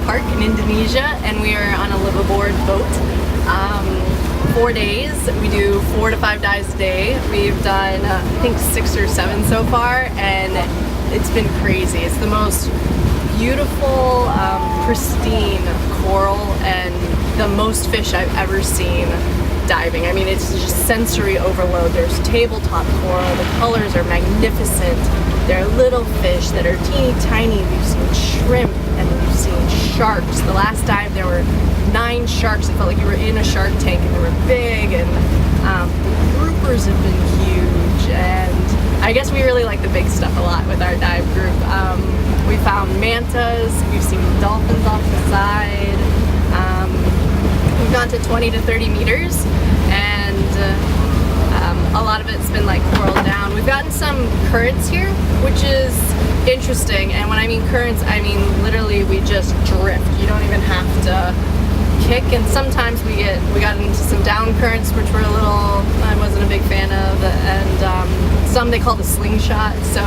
Park in Indonesia, and we are on a liveaboard boat. 4 days. We do 4 to 5 dives a day. We've done, I think, 6 or 7 so far, and it's been crazy. It's the most beautiful, pristine coral and the most fish I've ever seen diving. I mean, it's just sensory overload. There's tabletop coral. The colors are magnificent. There are little fish that are teeny tiny. We've seen shrimp and we've seen sharks. The last dive there were 9 sharks. It felt like you were in a shark tank, and they were big, and groupers have been huge, and I guess we really like the big stuff a lot with our dive group. We found mantas, we've seen dolphins off the side. We've gone to 20 to 30 meters, and a lot of it's been like coral down. We've gotten some currents here, which is interesting, and when I mean currents, I mean literally we just drift. You don't even have to kick, and sometimes we got into some down currents, which were a little, I wasn't a big fan of, and some they call the slingshot. So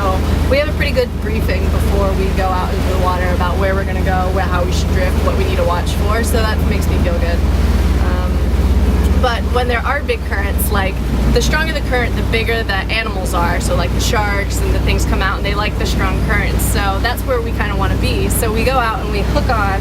we have a pretty good briefing before we go out into the water about where we're gonna go, how we should drift, what we need to watch for, so that makes me feel good. But when there are big currents, like the stronger the current, the bigger the animals are. So like the sharks and the things come out and they like the strong currents. So that's where we kind of want to be. So we go out and we hook on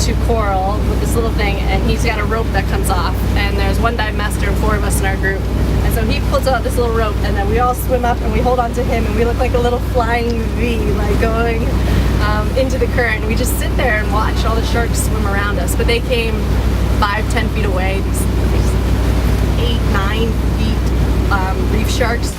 to coral with this little thing, and he's got a rope that comes off. And there's one dive master and 4 of us in our group. And so he pulls out this little rope, and then we all swim up and we hold on to him, and we look like a little flying V, like going into the current. We just sit there and watch all the sharks swim around us. But they came 5-10 feet away. These 8-9 feet reef sharks.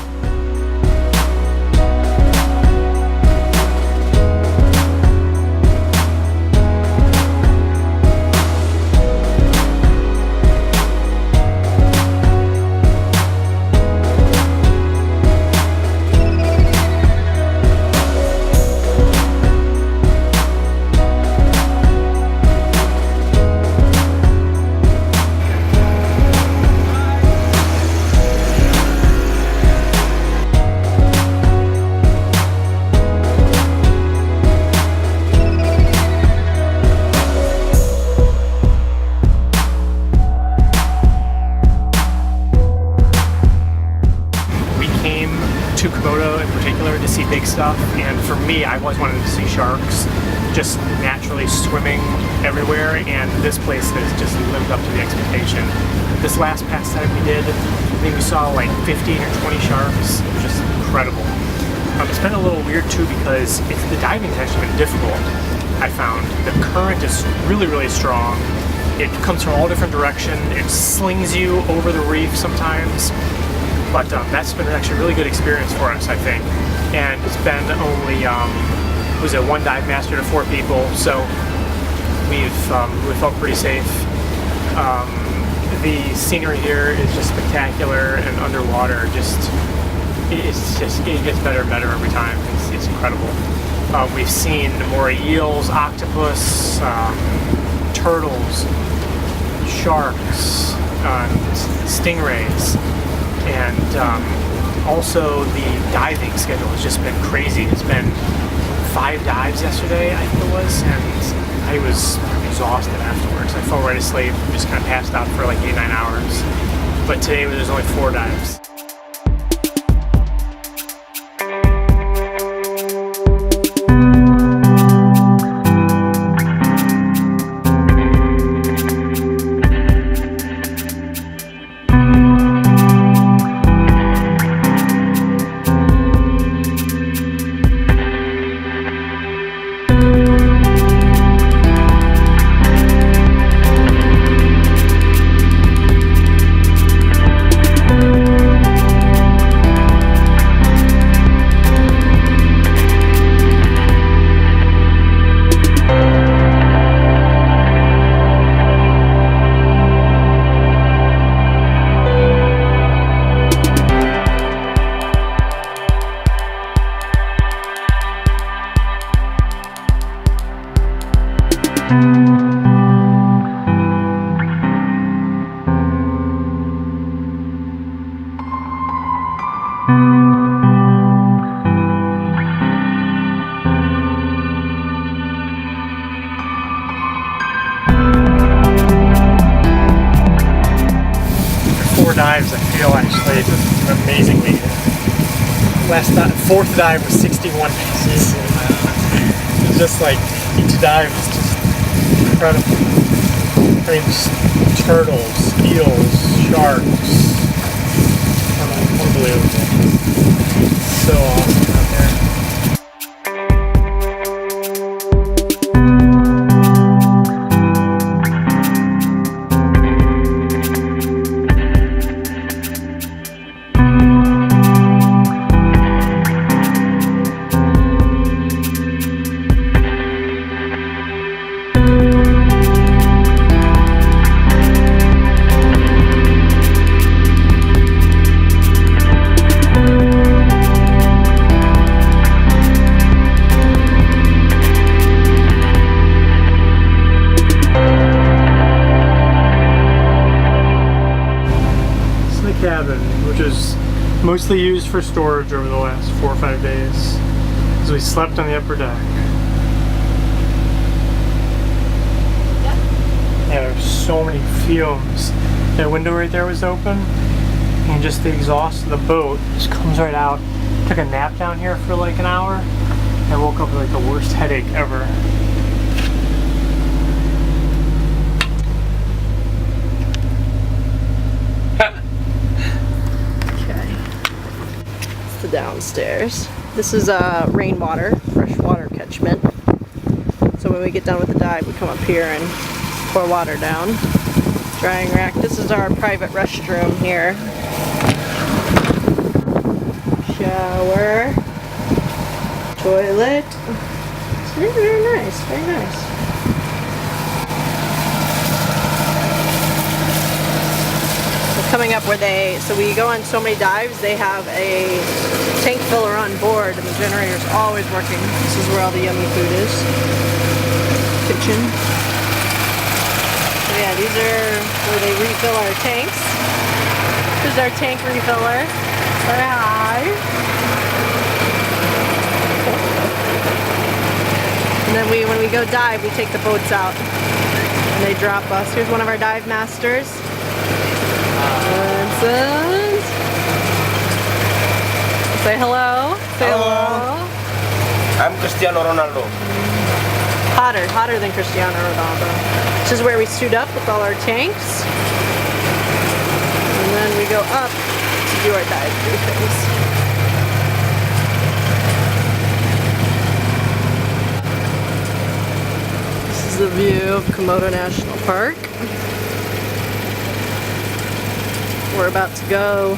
to Komodo in particular to see big stuff, and for me, I always wanted to see sharks just naturally swimming everywhere, and this place has just lived up to the expectation. This last past time we did, I think we saw like 15 or 20 sharks. It was just incredible. It's been a little weird too because the diving has actually been difficult. I found the current is really, really strong. It comes from all different directions. It slings you over the reef sometimes. But that's been actually a really good experience for us, I think. And it's been only, was it 1 dive master to 4 people, so we felt pretty safe. The scenery here is just spectacular, and underwater it gets better and better every time. It's incredible. We've seen Moray eels, octopus, turtles, sharks, stingrays, and also the diving schedule has just been crazy. It's been 5 dives yesterday, I think it was, and I was exhausted afterwards. I fell right asleep, just kind of passed out for like 8-9 hours. But today there's only 4 dives. dives, I feel actually just amazingly good. Fourth dive was 61 paces. It's just like each dive is just incredible. I mean, just turtles, eels, sharks. Unbelievable. So awesome out there. Mostly used for storage over the last 4 or 5 days as we slept on the upper deck. Yeah, there's so many fumes. That window right there was open and just the exhaust of the boat just comes right out. Took a nap down here for like an hour and I woke up with like the worst headache ever. Downstairs. This is rainwater, freshwater catchment. So when we get done with the dive, we come up here and pour water down. Drying rack. This is our private restroom here. Shower. Toilet. It's very, very nice. Very nice. Coming up where so we go on so many dives, they have a tank filler on board and the generator's always working. This is where all the yummy food is. Kitchen. So yeah, these are where they refill our tanks. This is our tank refiller. Say hi. And then when we go dive, we take the boats out and they drop us. Here's one of our dive masters. Vincent. Say hello. Say hello. I'm Cristiano Ronaldo. Hotter than Cristiano Ronaldo. This is where we suit up with all our tanks. And then we go up to do our dive briefings. This is the view of Komodo National Park. We're about to go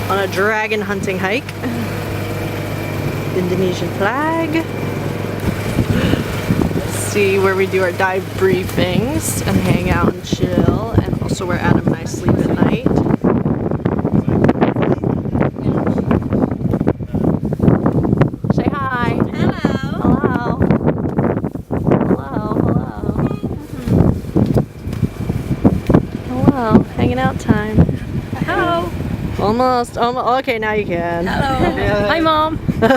on a dragon hunting hike. Indonesian flag. See where we do our dive briefings and hang out and chill, and also where Adam and I sleep at night. Say hi. Hello. Hello. Hanging out time. Hello. Almost. Okay, now you can. Hello. Yeah. Hi, Mom. We're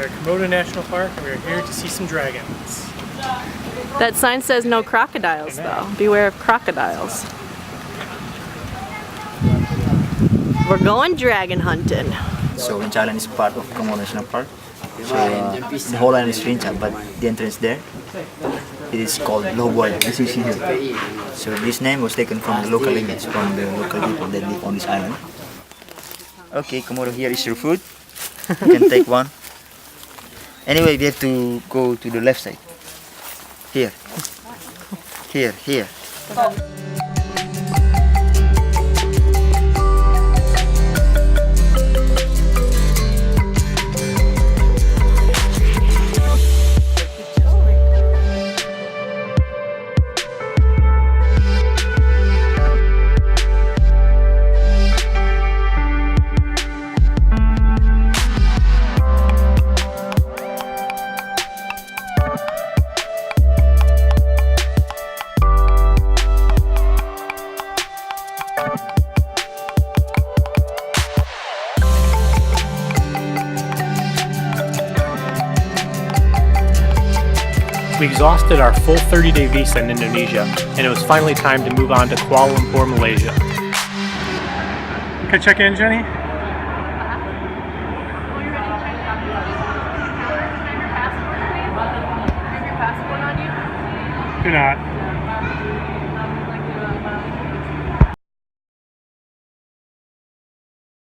at Komodo National Park and we're here to see some dragons. That sign says no crocodiles, though. Beware of crocodiles. We're going dragon hunting. So Rinca Island is part of Komodo National Park. So the whole island is Rinca, but the entrance there, it is called Liveaboard, as you see here. So this name was taken from the local language, from the local people that live on this island. Okay, Komodo, here is your food. You can take one. Anyway, we have to go to the left side. Here. Here. We exhausted our full 30-day visa in Indonesia, and it was finally time to move on to Kuala Lumpur, Malaysia. Can I check in, Jenny? Do not.